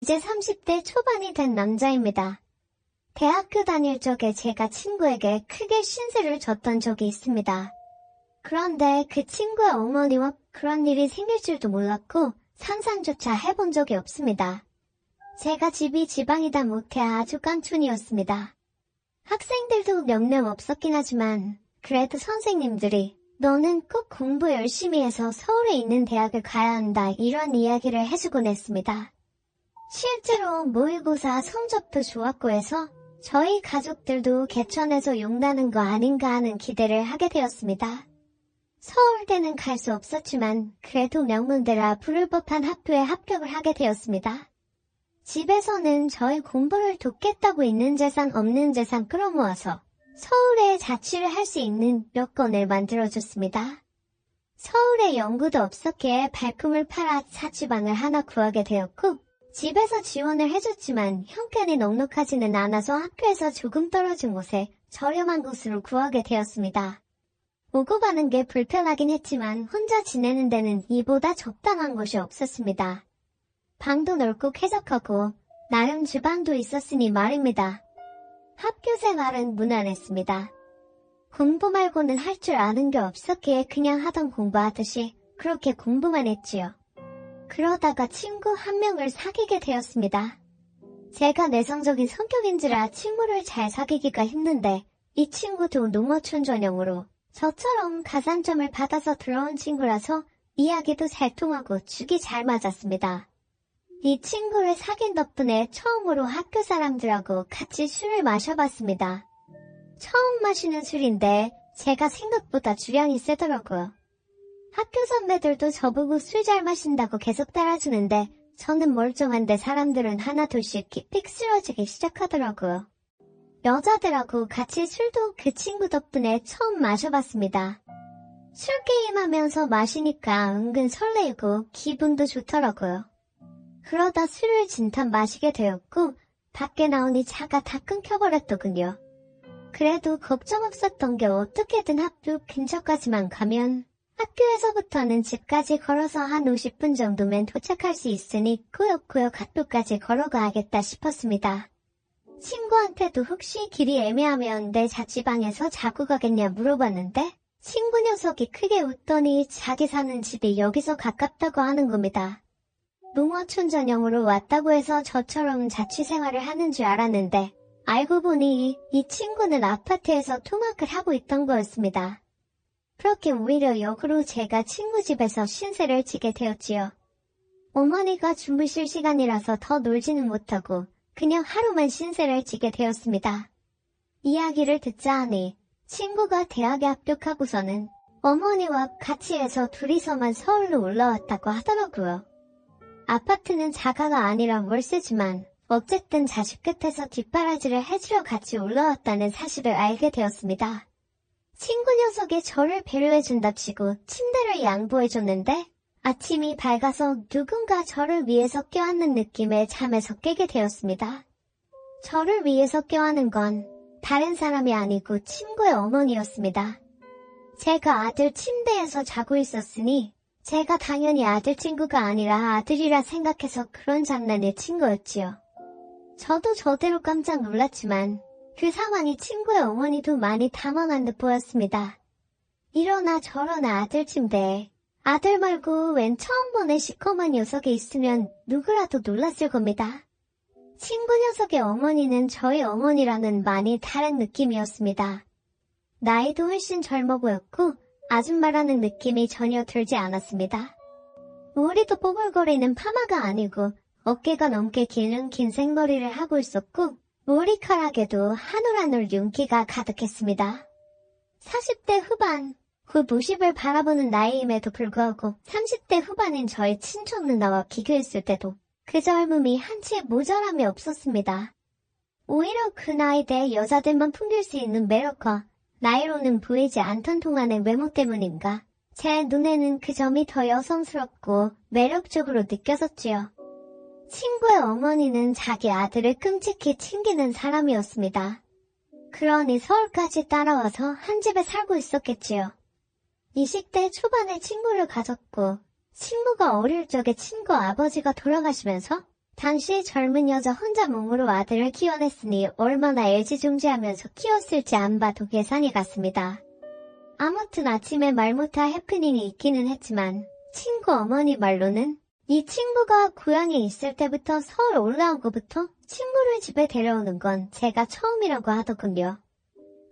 이제 30대 초반이 된 남자입니다. 대학교 다닐 적에 제가 친구에게 크게 신세를 졌던 적이 있습니다. 그런데 그 친구의 어머니와 그런 일이 생길 줄도 몰랐고 상상조차 해본 적이 없습니다. 제가 집이 지방이다 못해 아주 깐촌이었습니다. 학생들도 몇 명 없었긴 하지만 그래도 선생님들이 너는 꼭 공부 열심히 해서 서울에 있는 대학을 가야 한다 이런 이야기를 해주곤 했습니다. 실제로 모의고사 성적도 좋았고 해서 저희 가족들도 개천에서 용나는 거 아닌가 하는 기대를 하게 되었습니다. 서울대는 갈 수 없었지만 그래도 명문대라 부를 법한 학교에 합격을 하게 되었습니다. 집에서는 저희 공부를 돕겠다고 있는 재산 없는 재산 끌어모아서 서울에 자취를 할 수 있는 여건을 만들어줬습니다. 서울에 연구도 없었기에 발품을 팔아 자취방을 하나 구하게 되었고 집에서 지원을 해줬지만 형편이 넉넉하지는 않아서 학교에서 조금 떨어진 곳에 저렴한 곳으로 구하게 되었습니다. 오고 가는 게 불편하긴 했지만 혼자 지내는 데는 이보다 적당한 곳이 없었습니다. 방도 넓고 쾌적하고 나름 주방도 있었으니 말입니다. 학교 생활은 무난했습니다. 공부 말고는 할 줄 아는 게 없었기에 그냥 하던 공부하듯이 그렇게 공부만 했지요. 그러다가 친구 한 명을 사귀게 되었습니다. 제가 내성적인 성격인지라 친구를 잘 사귀기가 힘든데 이 친구도 농어촌 전형으로 저처럼 가산점을 받아서 들어온 친구라서 이야기도 잘 통하고 죽이 잘 맞았습니다. 이 친구를 사귄 덕분에 처음으로 학교 사람들하고 같이 술을 마셔봤습니다. 처음 마시는 술인데 제가 생각보다 주량이 세더라고요. 학교 선배들도 저보고 술 잘 마신다고 계속 따라주는데 저는 멀쩡한데 사람들은 하나둘씩 픽 쓰러지기 시작하더라고요. 여자들하고 같이 술도 그 친구 덕분에 처음 마셔봤습니다. 술 게임하면서 마시니까 은근 설레이고 기분도 좋더라고요. 그러다 술을 진탕 마시게 되었고 밖에 나오니 차가 다 끊겨버렸더군요. 그래도 걱정 없었던 게 어떻게든 학교 근처까지만 가면 학교에서부터는 집까지 걸어서 한 50분 정도면 도착할 수 있으니 꾸역꾸역 학교까지 걸어가야겠다 싶었습니다. 친구한테도 혹시 길이 애매하면 내 자취방에서 자고 가겠냐 물어봤는데 친구 녀석이 크게 웃더니 자기 사는 집이 여기서 가깝다고 하는 겁니다. 농어촌 전형으로 왔다고 해서 저처럼 자취 생활을 하는 줄 알았는데 알고 보니 이 친구는 아파트에서 통학을 하고 있던 거였습니다. 그렇게 오히려 역으로 제가 친구 집에서 신세를 지게 되었지요. 어머니가 주무실 시간이라서 더 놀지는 못하고 그냥 하루만 신세를 지게 되었습니다. 이야기를 듣자 하니 친구가 대학에 합격하고서는 어머니와 같이 해서 둘이서만 서울로 올라왔다고 하더라고요. 아파트는 자가가 아니라 월세지만 어쨌든 자식 끝에서 뒷바라지를 해주려 같이 올라왔다는 사실을 알게 되었습니다. 친구 녀석이 저를 배려해준답시고 침대를 양보해줬는데 아침이 밝아서 누군가 저를 위해서 껴안는 느낌에 잠에서 깨게 되었습니다. 저를 위해서 껴안은 건 다른 사람이 아니고 친구의 어머니였습니다. 제가 아들 침대에서 자고 있었으니 제가 당연히 아들 친구가 아니라 아들이라 생각해서 그런 장난을 친 거였지요. 저도 저대로 깜짝 놀랐지만 그 상황이 친구의 어머니도 많이 당황한 듯 보였습니다. 이러나 저러나 아들 침대에 아들 말고 웬 처음 보는 시커먼 녀석이 있으면 누구라도 놀랐을 겁니다. 친구 녀석의 어머니는 저희 어머니랑은 많이 다른 느낌이었습니다. 나이도 훨씬 젊어 보였고 아줌마라는 느낌이 전혀 들지 않았습니다. 머리도 뽀글거리는 파마가 아니고 어깨가 넘게 기는 긴 생머리를 하고 있었고 머리카락에도 한 올 한 올 윤기가 가득했습니다. 40대 후반, 그 50을 바라보는 나이임에도 불구하고 30대 후반인 저의 친척 누나와 비교했을 때도 그 젊음이 한치의 모자람이 없었습니다. 오히려 그 나이대의 여자들만 풍길 수 있는 매력과 나이로는 보이지 않던 동안의 외모 때문인가 제 눈에는 그 점이 더 여성스럽고 매력적으로 느껴졌지요. 친구의 어머니는 자기 아들을 끔찍히 챙기는 사람이었습니다. 그러니 서울까지 따라와서 한 집에 살고 있었겠지요. 20대 초반에 친구를 가졌고 친구가 어릴 적에 친구 아버지가 돌아가시면서 당시 젊은 여자 혼자 몸으로 아들을 키워냈으니 얼마나 애지중지하면서 키웠을지 안 봐도 예상이 갔습니다. 아무튼 아침에 말 못할 해프닝이 있기는 했지만 친구 어머니 말로는 이 친구가 고향에 있을 때부터 서울 올라오고부터 친구를 집에 데려오는 건 제가 처음이라고 하더군요.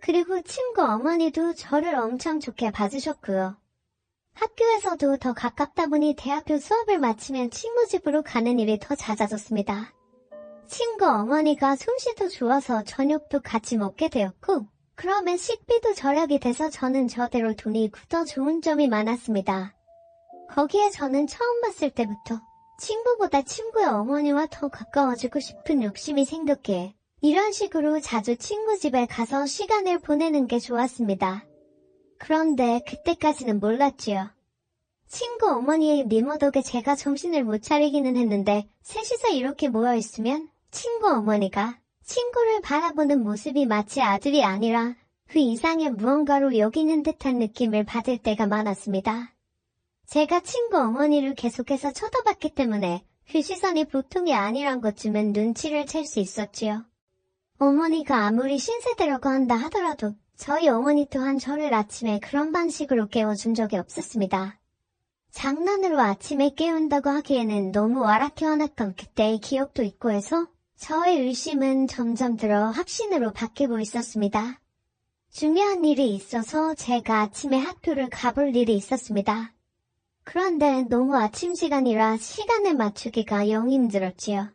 그리고 친구 어머니도 저를 엄청 좋게 봐주셨고요. 학교에서도 더 가깝다 보니 대학교 수업을 마치면 친구 집으로 가는 일이 더 잦아졌습니다. 친구 어머니가 솜씨도 좋아서 저녁도 같이 먹게 되었고, 그러면 식비도 절약이 돼서 저는 저대로 돈이 굳어 좋은 점이 많았습니다. 거기에 저는 처음 봤을 때부터 친구보다 친구의 어머니와 더 가까워지고 싶은 욕심이 생겼기에 이런 식으로 자주 친구 집에 가서 시간을 보내는 게 좋았습니다. 그런데 그때까지는 몰랐지요. 친구 어머니의 미모 덕에 제가 정신을 못 차리기는 했는데 셋이서 이렇게 모여있으면 친구 어머니가 친구를 바라보는 모습이 마치 아들이 아니라 그 이상의 무언가로 여기는 듯한 느낌을 받을 때가 많았습니다. 제가 친구 어머니를 계속해서 쳐다봤기 때문에 그 시선이 보통이 아니란 것쯤은 눈치를 챌 수 있었지요. 어머니가 아무리 신세대라고 한다 하더라도 저희 어머니 또한 저를 아침에 그런 방식으로 깨워준 적이 없었습니다. 장난으로 아침에 깨운다고 하기에는 너무 와락해 화났던 그때의 기억도 있고 해서 저의 의심은 점점 들어 확신으로 바뀌고 있었습니다. 중요한 일이 있어서 제가 아침에 학교를 가볼 일이 있었습니다. 그런데 너무 아침 시간이라 시간을 맞추기가 영 힘들었지요.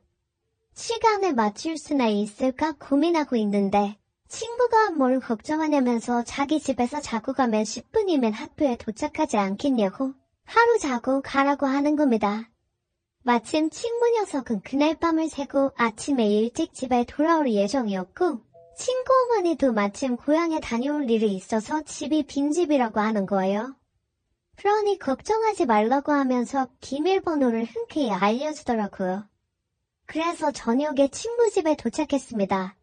시간을 맞출 수나 있을까 고민하고 있는데 친구가 뭘 걱정하냐면서 자기 집에서 자고 가면 10분이면 학교에 도착하지 않겠냐고 하루 자고 가라고 하는 겁니다. 마침 친구 녀석은 그날 밤을 새고 아침에 일찍 집에 돌아올 예정이었고 친구 어머니도 마침 고향에 다녀올 일이 있어서 집이 빈집이라고 하는 거예요. 그러니 걱정하지 말라고 하면서 비밀번호를 흔쾌히 알려주더라고요. 그래서 저녁에 친구 집에 도착했습니다.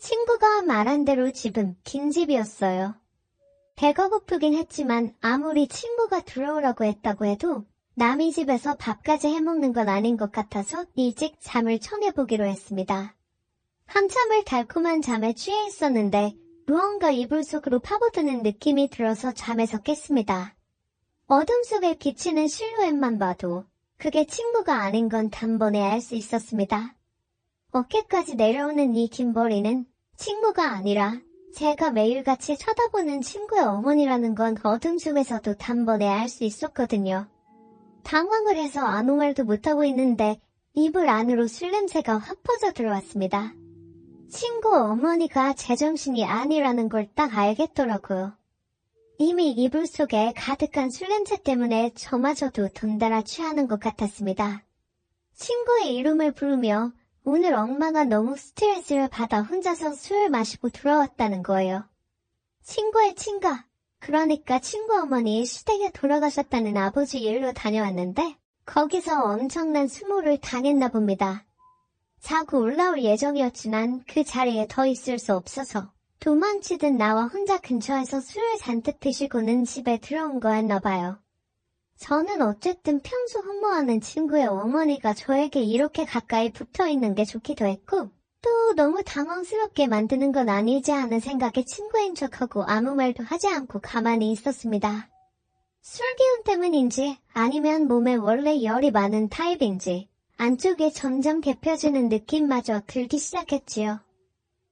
친구가 말한 대로 집은 빈집이었어요. 배가 고프긴 했지만 아무리 친구가 들어오라고 했다고 해도 남의 집에서 밥까지 해먹는 건 아닌 것 같아서 일찍 잠을 청해보기로 했습니다. 한참을 달콤한 잠에 취해 있었는데 무언가 이불 속으로 파고드는 느낌이 들어서 잠에서 깼습니다. 어둠 속에 비치는 실루엣만 봐도 그게 친구가 아닌 건 단번에 알 수 있었습니다. 어깨까지 내려오는 이 긴 머리는 친구가 아니라 제가 매일같이 쳐다보는 친구의 어머니라는 건 어둠 속에서도 단번에 알 수 있었거든요. 당황을 해서 아무 말도 못하고 있는데 이불 안으로 술 냄새가 확 퍼져 들어왔습니다. 친구 어머니가 제정신이 아니라는 걸 딱 알겠더라고요. 이미 이불 속에 가득한 술 냄새 때문에 저마저도 덩달아 취하는 것 같았습니다. 친구의 이름을 부르며 오늘 엄마가 너무 스트레스를 받아 혼자서 술을 마시고 돌아왔다는 거예요. 친구의 친가, 그러니까 친구 어머니 시댁에 돌아가셨다는 아버지 일로 다녀왔는데 거기서 엄청난 수모를 당했나 봅니다. 자고 올라올 예정이었지만 그 자리에 더 있을 수 없어서 도망치듯 나와 혼자 근처에서 술을 잔뜩 드시고는 집에 들어온 거였나 봐요. 저는 어쨌든 평소 흠모하는 친구의 어머니가 저에게 이렇게 가까이 붙어있는 게 좋기도 했고 또 너무 당황스럽게 만드는 건 아니지 하는 생각에 친구인 척하고 아무 말도 하지 않고 가만히 있었습니다. 술 기운 때문인지 아니면 몸에 원래 열이 많은 타입인지 안쪽에 점점 개펴지는 느낌마저 들기 시작했지요.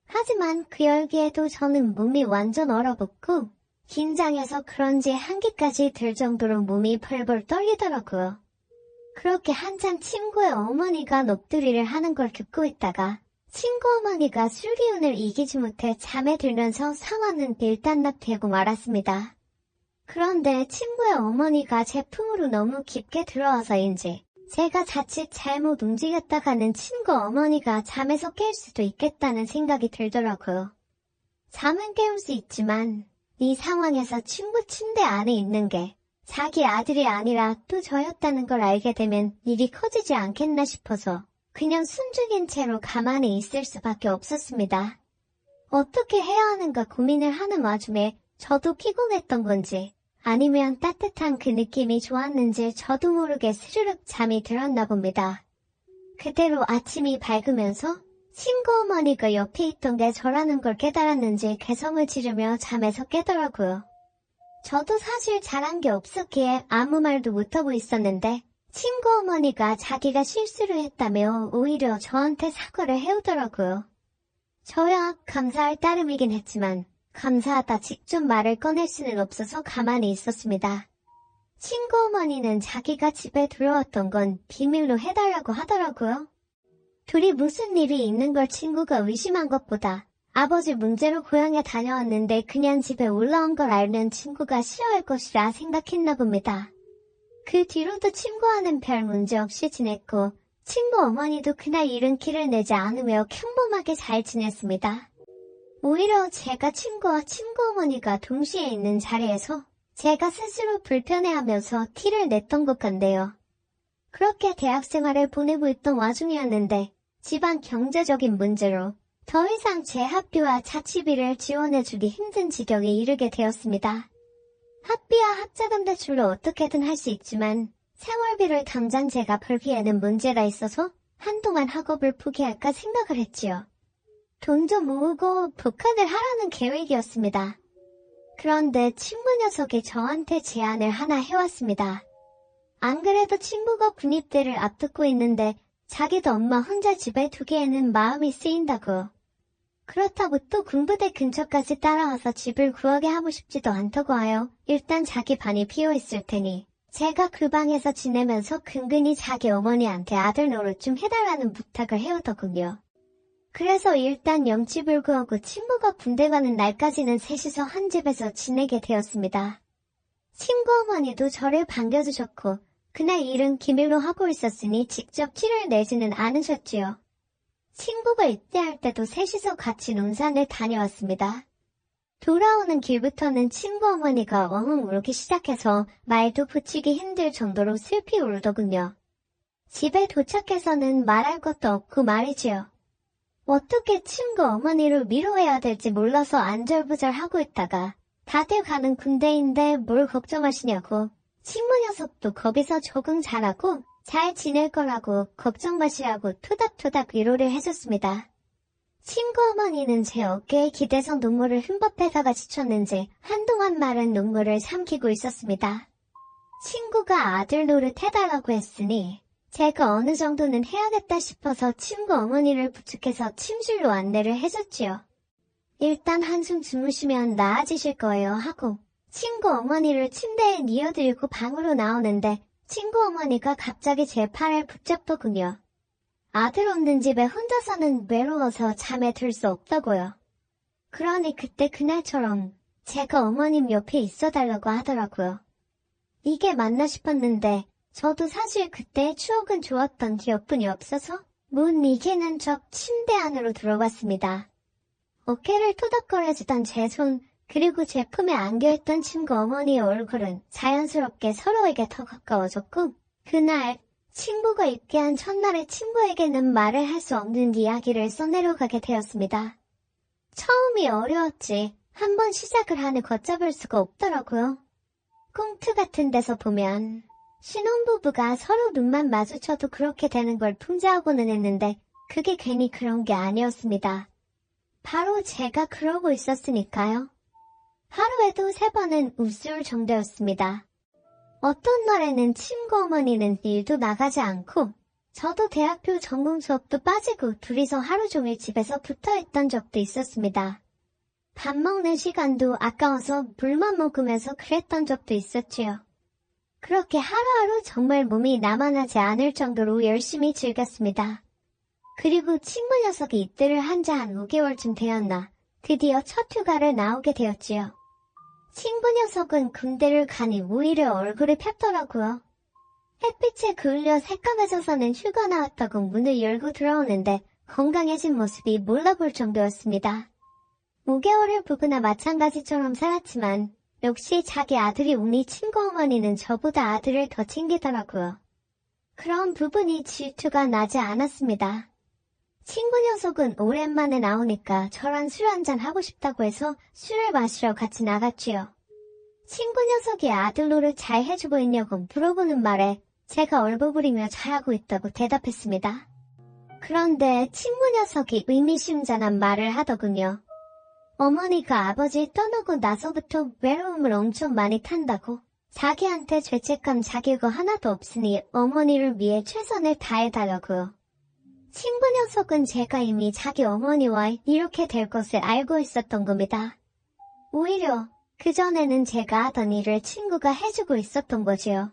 하지만 그 열기에도 저는 몸이 완전 얼어붙고 긴장해서 그런지 한기까지 들 정도로 몸이 벌벌 떨리더라고요. 그렇게 한참 친구의 어머니가 넋두리를 하는 걸 듣고 있다가 친구 어머니가 술 기운을 이기지 못해 잠에 들면서 상황은 일단락되고 말았습니다. 그런데 친구의 어머니가 제 품으로 너무 깊게 들어와서인지 제가 자칫 잘못 움직였다가는 친구 어머니가 잠에서 깰 수도 있겠다는 생각이 들더라고요. 잠은 깨울 수 있지만 이 상황에서 친구 침대 안에 있는 게 자기 아들이 아니라 또 저였다는 걸 알게 되면 일이 커지지 않겠나 싶어서 그냥 숨죽인 채로 가만히 있을 수밖에 없었습니다. 어떻게 해야 하는가 고민을 하는 와중에 저도 피곤했던 건지 아니면 따뜻한 그 느낌이 좋았는지 저도 모르게 스르륵 잠이 들었나 봅니다. 그대로 아침이 밝으면서 친구 어머니가 옆에 있던 게 저라는 걸 깨달았는지 개성을 지르며 잠에서 깨더라고요. 저도 사실 잘한 게 없었기에 아무 말도 못하고 있었는데 친구 어머니가 자기가 실수를 했다며 오히려 저한테 사과를 해오더라고요. 저야 감사할 따름이긴 했지만 감사하다 직접 말을 꺼낼 수는 없어서 가만히 있었습니다. 친구 어머니는 자기가 집에 들어왔던 건 비밀로 해달라고 하더라고요. 둘이 무슨 일이 있는 걸 친구가 의심한 것보다 아버지 문제로 고향에 다녀왔는데 그냥 집에 올라온 걸 알면 친구가 싫어할 것이라 생각했나 봅니다. 그 뒤로도 친구와는 별 문제 없이 지냈고 친구 어머니도 그날 일은 키를 내지 않으며 평범하게 잘 지냈습니다. 오히려 제가 친구와 친구 어머니가 동시에 있는 자리에서 제가 스스로 불편해하면서 티를 냈던 것 같네요. 그렇게 대학 생활을 보내고 있던 와중이었는데 집안 경제적인 문제로 더 이상 제 학비와 자취비를 지원해주기 힘든 지경에 이르게 되었습니다. 학비와 학자금 대출로 어떻게든 할 수 있지만 생활비를 당장 제가 벌기에는 문제가 있어서 한동안 학업을 포기할까 생각을 했지요. 돈 좀 모으고 복학을 하라는 계획이었습니다. 그런데 친구 녀석이 저한테 제안을 하나 해왔습니다. 안 그래도 친구가 군입대를 앞두고 있는데 자기도 엄마 혼자 집에 두기에는 마음이 쓰인다고. 그렇다고 또 군부대 근처까지 따라와서 집을 구하게 하고 싶지도 않다고 하여 일단 자기 방이 비어있을 테니 제가 그 방에서 지내면서 근근히 자기 어머니한테 아들 노릇 좀 해달라는 부탁을 해오더군요. 그래서 일단 영집을 구하고 친구가 군대 가는 날까지는 셋이서 한 집에서 지내게 되었습니다. 친구 어머니도 저를 반겨주셨고 그날 일은 기밀로 하고 있었으니 직접 티를 내지는 않으셨지요. 친구가 입대할 때도 셋이서 같이 논산을 다녀왔습니다. 돌아오는 길부터는 친구 어머니가 엉엉 울기 시작해서 말도 붙이기 힘들 정도로 슬피 울더군요. 집에 도착해서는 말할 것도 없고 말이지요. 어떻게 친구 어머니를 위로해야 될지 몰라서 안절부절하고 있다가 다들 가는 군대인데 뭘 걱정하시냐고 친구 녀석도 거기서 적응 잘하고 잘 지낼 거라고 걱정 마시라고 토닥토닥 위로를 해줬습니다. 친구 어머니는 제 어깨에 기대서 눈물을 흠뻑 빼다가 지쳤는지 한동안 마른 눈물을 삼키고 있었습니다. 친구가 아들 노릇 해달라고 했으니 제가 어느 정도는 해야겠다 싶어서 친구 어머니를 부축해서 침실로 안내를 해줬지요. 일단 한숨 주무시면 나아지실 거예요 하고 친구 어머니를 침대에 뉘어들고 방으로 나오는데 친구 어머니가 갑자기 제 팔을 붙잡더군요. 아들 없는 집에 혼자서는 외로워서 잠에 들 수 없다고요. 그러니 그때 그날처럼 제가 어머님 옆에 있어달라고 하더라고요. 이게 맞나 싶었는데 저도 사실 그때의 추억은 좋았던 기억뿐이 없어서 못 이기는 척 침대 안으로 들어갔습니다. 어깨를 토닥거려주던 제 손, 그리고 제 품에 안겨있던 친구 어머니의 얼굴은 자연스럽게 서로에게 더 가까워졌고 그날 친구가 입대한 첫날에 친구에게는 말을 할 수 없는 이야기를 써내려가게 되었습니다. 처음이 어려웠지 한번 시작을 하니 걷잡을 수가 없더라고요. 꽁트 같은 데서 보면 신혼부부가 서로 눈만 마주쳐도 그렇게 되는 걸 풍자하고는 했는데 그게 괜히 그런 게 아니었습니다. 바로 제가 그러고 있었으니까요. 하루에도 3번은 웃을 정도였습니다. 어떤 날에는 친구 어머니는 일도 나가지 않고 저도 대학교 전공 수업도 빠지고 둘이서 하루 종일 집에서 붙어있던 적도 있었습니다. 밥 먹는 시간도 아까워서 물만 먹으면서 그랬던 적도 있었지요. 그렇게 하루하루 정말 몸이 나만하지 않을 정도로 열심히 즐겼습니다. 그리고 친구 녀석이 입대를 한 지 한 5개월쯤 되었나 드디어 첫 휴가를 나오게 되었지요. 친구 녀석은 군대를 가니 오히려 얼굴이 폈더라고요. 햇빛에 그을려 새까매져서는 휴가 나왔다고 문을 열고 들어오는데 건강해진 모습이 몰라볼 정도였습니다. 5개월을 부부나 마찬가지처럼 살았지만 역시 자기 아들이 오니 친구 어머니는 저보다 아들을 더 챙기더라고요. 그런 부분이 질투가 나지 않았습니다. 친구 녀석은 오랜만에 나오니까 저랑 술 한잔 하고 싶다고 해서 술을 마시러 같이 나갔지요. 친구 녀석이 아들 노릇 잘 해주고 있냐고 물어보는 말에 제가 얼버무리며 잘하고 있다고 대답했습니다. 그런데 친구 녀석이 의미심장한 말을 하더군요. 어머니가 아버지 떠나고 나서부터 외로움을 엄청 많이 탄다고. 자기한테 죄책감 자길 거 하나도 없으니 어머니를 위해 최선을 다해달라고요. 친구 녀석은 제가 이미 자기 어머니와 이렇게 될 것을 알고 있었던 겁니다. 오히려 그전에는 제가 하던 일을 친구가 해주고 있었던 거지요.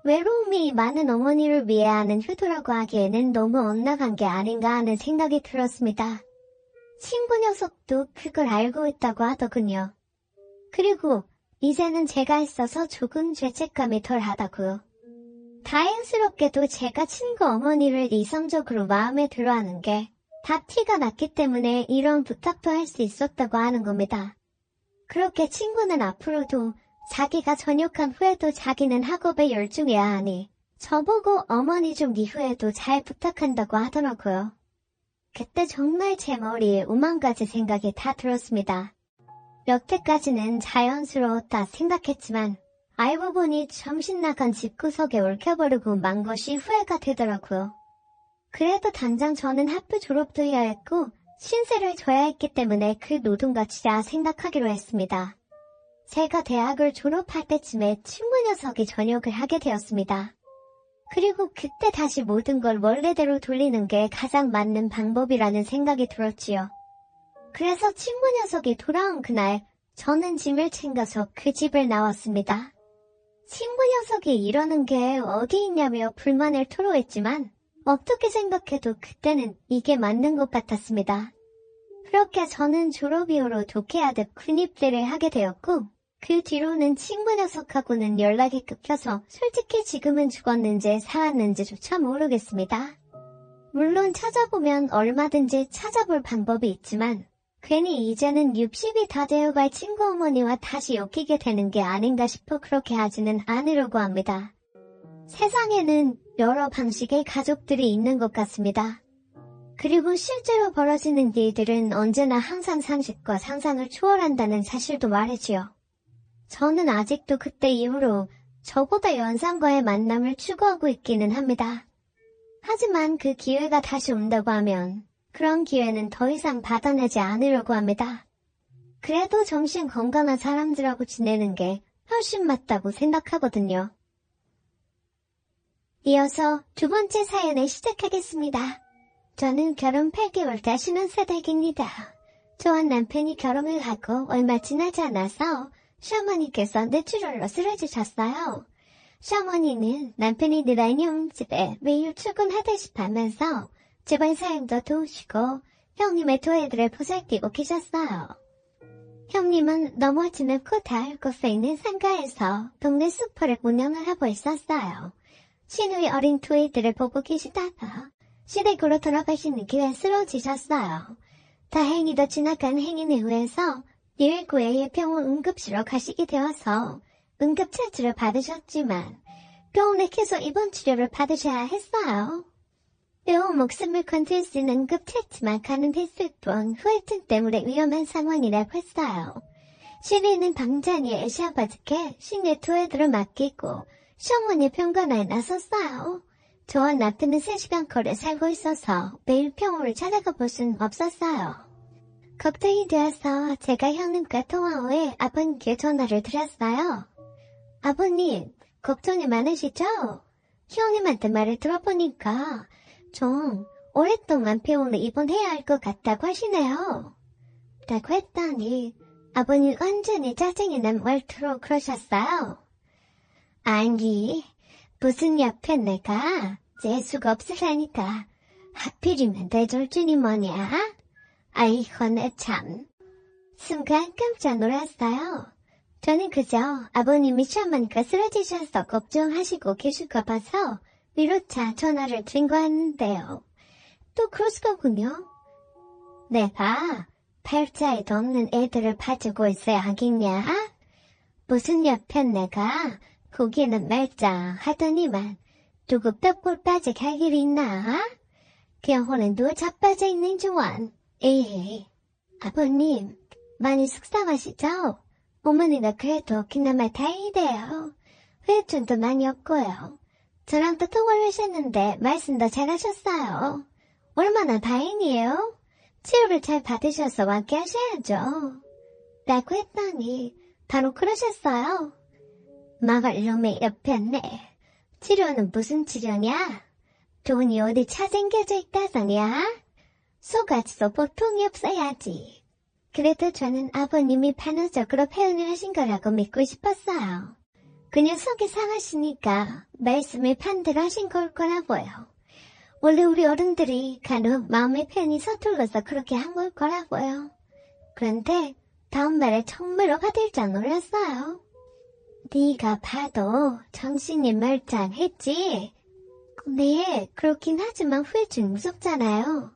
외로움이 많은 어머니를 위해 하는 효도라고 하기에는 너무 엇나간 게 아닌가 하는 생각이 들었습니다. 친구 녀석도 그걸 알고 있다고 하더군요. 그리고 이제는 제가 있어서 조금 죄책감이 덜하다고요. 다행스럽게도 제가 친구 어머니를 이성적으로 마음에 들어하는 게 다 티가 났기 때문에 이런 부탁도 할 수 있었다고 하는 겁니다. 그렇게 친구는 앞으로도 자기가 전역한 후에도 자기는 학업에 열중해야 하니 저보고 어머니 좀 이후에도 잘 부탁한다고 하더라고요. 그때 정말 제 머리에 5만 가지 생각이 다 들었습니다. 여태까지는 자연스러웠다 생각했지만 알고 보니 정신 나간 집구석에 얽혀버리고 만 것이 후회가 되더라고요. 그래도 당장 저는 학부 졸업도 해야 했고 신세를 져야 했기 때문에 그 노동가치라 생각하기로 했습니다. 제가 대학을 졸업할 때쯤에 친구 녀석이 전역을 하게 되었습니다. 그리고 그때 다시 모든 걸 원래대로 돌리는 게 가장 맞는 방법이라는 생각이 들었지요. 그래서 친구 녀석이 돌아온 그날 저는 짐을 챙겨서 그 집을 나왔습니다. 친구 녀석이 이러는 게 어디 있냐며 불만을 토로했지만 어떻게 생각해도 그때는 이게 맞는 것 같았습니다. 그렇게 저는 졸업 이후로 독해하듯 군입대를 하게 되었고 그 뒤로는 친구 녀석하고는 연락이 끊겨서 솔직히 지금은 죽었는지 살았는지조차 모르겠습니다. 물론 찾아보면 얼마든지 찾아볼 방법이 있지만 괜히 이제는 60이 다 되어갈 친구 어머니와 다시 엮이게 되는 게 아닌가 싶어 그렇게 하지는 않으려고 합니다. 세상에는 여러 방식의 가족들이 있는 것 같습니다. 그리고 실제로 벌어지는 일들은 언제나 항상 상식과 상상을 초월한다는 사실도 말이지요. 저는 아직도 그때 이후로 저보다 연상과의 만남을 추구하고 있기는 합니다. 하지만 그 기회가 다시 온다고 하면 그런 기회는 더 이상 받아내지 않으려고 합니다. 그래도 정신 건강한 사람들하고 지내는 게 훨씬 맞다고 생각하거든요. 이어서 두 번째 사연을 시작하겠습니다. 저는 결혼 8개월 다 신혼사댁입니다. 저와 남편이 결혼을 하고 얼마 지나지 않아서 시어머니께서 뇌출혈로 쓰러지셨어요. 시어머니는 남편이 늘어있는 집에 매일 출근하듯이 하면서 집안 사용도 도우시고 형님의 도애들을 보살피고 계셨어요. 형님은 넘어지는 코달 곳에 있는 상가에서 동네 슈퍼를 운영을 하고 있었어요. 신우의 어린 도애들을 보고 계시다가 시댁으로 돌아가시는 길에 쓰러지셨어요. 다행히도 지나간 행인 이후에서 119에 병원 응급실로 가시게 되어서 응급처치를 받으셨지만 병원에 계속 입원 치료를 받으셔야 했어요. 또 목숨을 건질 수 있는 응급처치만 가능했을 뿐 후유증 때문에 위험한 상황이라고 했어요. 시리는 방장이의 시아버지께 신의 도애들을 맡기고 시어머니 병간호에 나섰어요. 저와 남편은 3시간 거리에 살고 있어서 매일 병원을 찾아가 볼 수는 없었어요. 걱정이 되어서 제가 형님과 통화 후에 아버님께 전화를 드렸어요. 아버님, 걱정이 많으시죠? 형님한테 말을 들어보니까 좀 오랫동안 병원에 입원해야 할 것 같다고 하시네요. 라고 했더니 아버님 완전히 짜증이 난 말투로 그러셨어요. 아니, 무슨 옆에 내가 재수가 없으라니까 하필이면 대졸준이 뭐냐? 아이고 내 참. 순간 깜짝 놀랐어요. 저는 그저 아버님이 시어머니가 쓰러지셔서 걱정하시고 계실까 봐서 위로차 전화를 드린 거였는데요. 또 그러시더군요. 내가 팔자에도 없는 애들을 봐주고 있어야 하겠냐? 무슨 옆에 내가 거기는 말자 하더니만 두고 뼈골 빠져 갈 일이 있나? 겨우는 누워 자빠져 있는 중원. 에이, 아버님 많이 속상하시죠? 어머니가 그래도 그나마 다행이래요. 후유증도 많이 없고요. 저랑도 통화를 하셨는데 말씀도 잘하셨어요. 얼마나 다행이에요. 치료를 잘 받으셔서 완쾌 하셔야죠. 라고 했더니 바로 그러셨어요. 마발놈의 옆에네. 치료는 무슨 치료냐? 돈이 어디 차생겨져 있다더냐? 속았어 보통이 없어야지. 그래도 저는 아버님이 반어적으로 표현을 하신 거라고 믿고 싶었어요. 그냥 속이 상하시니까 말씀을 반대로 하신 걸 거라고요. 원래 우리 어른들이 간혹 마음의 표현이 서툴러서 그렇게 한 걸 거라고요. 그런데 다음 말에 정말로 화들짝 놀랐어요. 네가 봐도 정신이 멀쩡했지? 네, 그렇긴 하지만 후유증 무섭잖아요.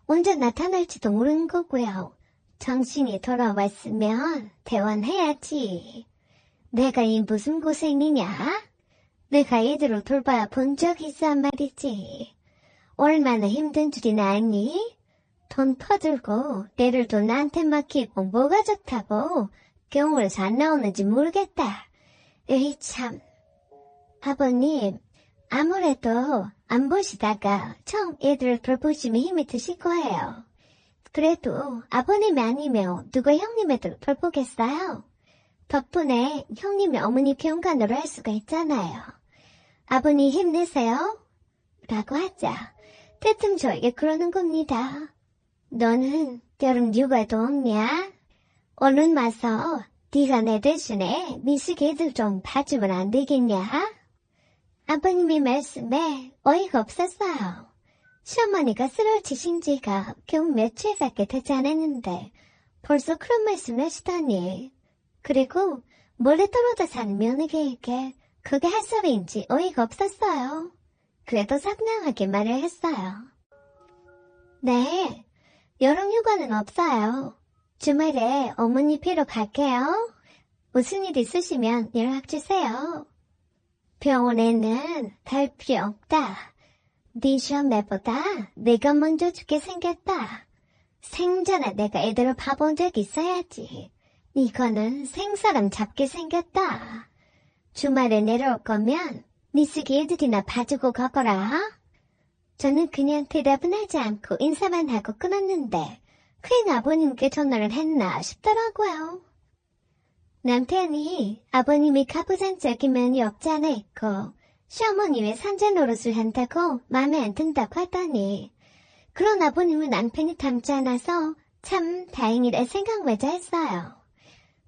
언제 나타날지도 모르는 거고요. 정신이 돌아왔으면 대원해야지. 내가 이 무슨 고생이냐? 내가 얘들을 돌봐야 본 적 있어 말이지. 얼마나 힘든 줄이나 아니? 돈 퍼들고 내일도 나한테 맡기고 뭐가 좋다고 병원에서 안 나오는지 모르겠다. 에이 참. 아버님, 아무래도 안 보시다가 처음 애들을 돌보시면 힘이 드실 거예요. 그래도 아버님이 아니면 누가 형님 애들을 돌보겠어요? 덕분에 형님이 어머니 병간호를 할 수가 있잖아요. 아버님 힘내세요. 라고 하자 대뜸 저에게 그러는 겁니다. 너는 여름 휴가도 없냐? 얼른 와서 네가 내 대신에 미숙 애들 좀 봐주면 안 되겠냐? 아버님의 말씀에 어이가 없었어요. 시어머니가 쓰러지신 지가 겨우 며칠밖에 되지 않았는데 벌써 그런 말씀을 하시다니. 그리고 몰래 떨어져 사는 며느리에게 그게 할 소리인지 어이가 없었어요. 그래도 상냥하게 말을 했어요. 네, 여름휴가는 없어요. 주말에 어머니 뵈러 갈게요. 무슨 일 있으시면 연락주세요. 병원에는 갈 필요 없다. 네 시험애보다 내가 먼저 죽게 생겼다. 생전에 내가 애들을 봐본 적 있어야지. 이거는 생사람 잡게 생겼다. 주말에 내려올 거면 니쓰기 애들이나 봐주고 가거라. 저는 그냥 대답은 하지 않고 인사만 하고 끊었는데 괜히 아버님께 전화를 했나 싶더라고요. 남편이 아버님이 가부장적인 면이 없지 않아 있고 시어머니 왜 산재 노릇을 한다고 마음에 안 든다고 하더니 그런 아버님은 남편이 닮지 않아서 참 다행이라 생각마저 했어요.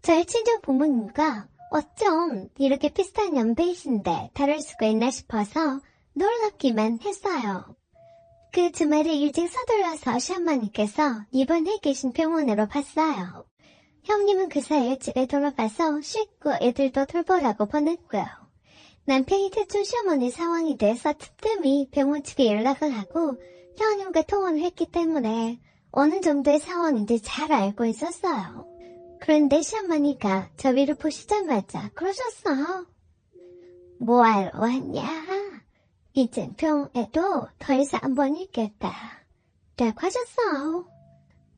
저희 친정 부모님과 어쩜 이렇게 비슷한 연배이신데 다를 수가 있나 싶어서 놀랍기만 했어요. 그 주말에 일찍 서둘러서 시어머니께서 입원해 계신 병원으로 봤어요. 형님은 그 사이에 집에 돌아가서 씻고 애들도 돌보라고 보냈고요. 남편이 대충 시어머니 상황에 대해서 틈틈이 병원 측에 연락을 하고 형님과 통화를 했기 때문에 어느 정도의 상황인지 잘 알고 있었어요. 그런데 시어머니가 저희를 보시자마자 그러셨어. 뭐하러 왔냐? 이젠 병에도 더 이상 안 보내겠다. 라고 하셨어.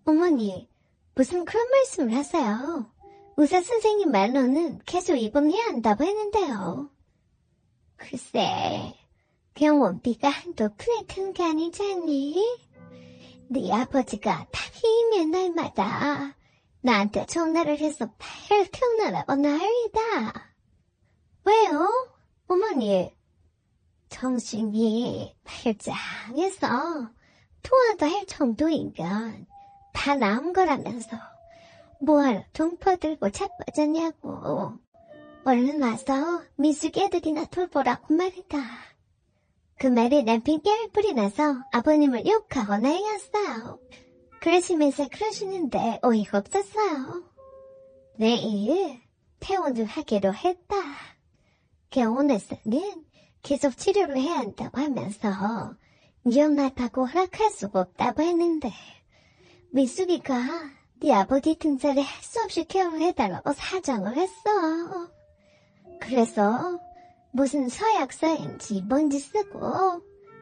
어머니, 무슨 그런 말씀을 하세요? 의사 선생님 말로는 계속 입원해야 한다고 했는데요. 글쎄, 병원비가 한도 푼에 큰 게 아니잖니? 네 아버지가 다히 날마다 나한테 전화를 해서 팔 태어나라고 난리다. 왜요? 어머니, 정신이 팔짱해서 통화도 할 정도이면 다 나은 거라면서 뭐하러 동포 들고 자빠졌냐고. 얼른 와서 미숙 애들이나 돌보라고 말이다. 그 말에 남편 깨알뿔이 나서 아버님을 욕하고 난리였어요. 그러시면서 그러시는데 어이가 없었어요. 내일 퇴원을 하기로 했다. 병원에서는 계속 치료를 해야 한다고 하면서 위험하다고 허락할 수가 없다고 했는데 미숙이가 네 아버지 등살에 할 수 없이 케어를 해달라고 사정을 했어. 그래서 무슨 서약서인지 뭔지 쓰고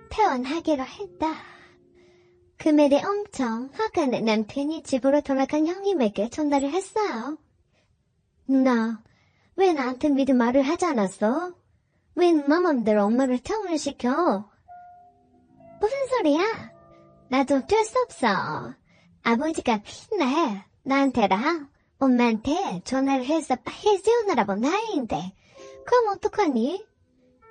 퇴원하기로 했다. 그 말에 엄청 화가 난 남편이 집으로 돌아간 형님에게 전화를 했어요. 누나, 왜 나한테 미리 말을 하지 않았어? 왜 누나 맘대로 엄마를 퇴원을 시켜? 무슨 소리야? 나도 어쩔 수 없어. 아버지가 맨날 나한테랑 엄마한테 전화를 해서 빨리 재우느라고 난리인데 그럼 어떡하니?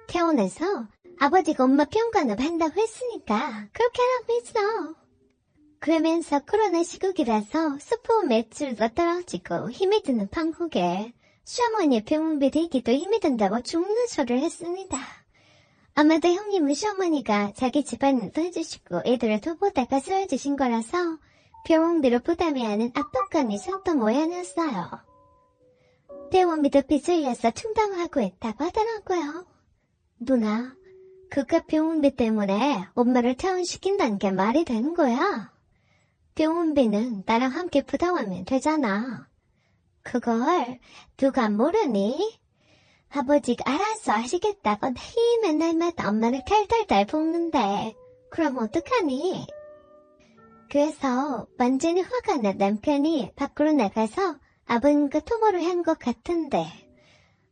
퇴원해서 아버지가 엄마 병간을 한다고 했으니까 그렇게 하라고 했어. 그러면서 코로나 시국이라서 슈퍼 매출도 떨어지고 힘이 드는 판국에 시어머니 병원비 대기도 힘이 든다고 죽는 소리를 했습니다. 아마도 형님은 시어머니가 자기 집안일도 해주시고 애들을 돌보다가 쓰러지신 거라서 병원비로 부담이 하는 압박감이 있었던 모양이었어요. 병원비도 빚을 내서 충당하고 있다고 하더라고요. 누나, 그깟 병원비 때문에 엄마를 퇴원시킨다는 게 말이 되는 거야? 병원비는 나랑 함께 부담하면 되잖아. 그걸 누가 모르니? 아버지가 알아서 하시겠다고 맨날마다 엄마를 탈탈탈 볶는데 그럼 어떡하니? 그래서 완전히 화가 난 남편이 밖으로 나가서 아버님과 통화를 한 것 같은데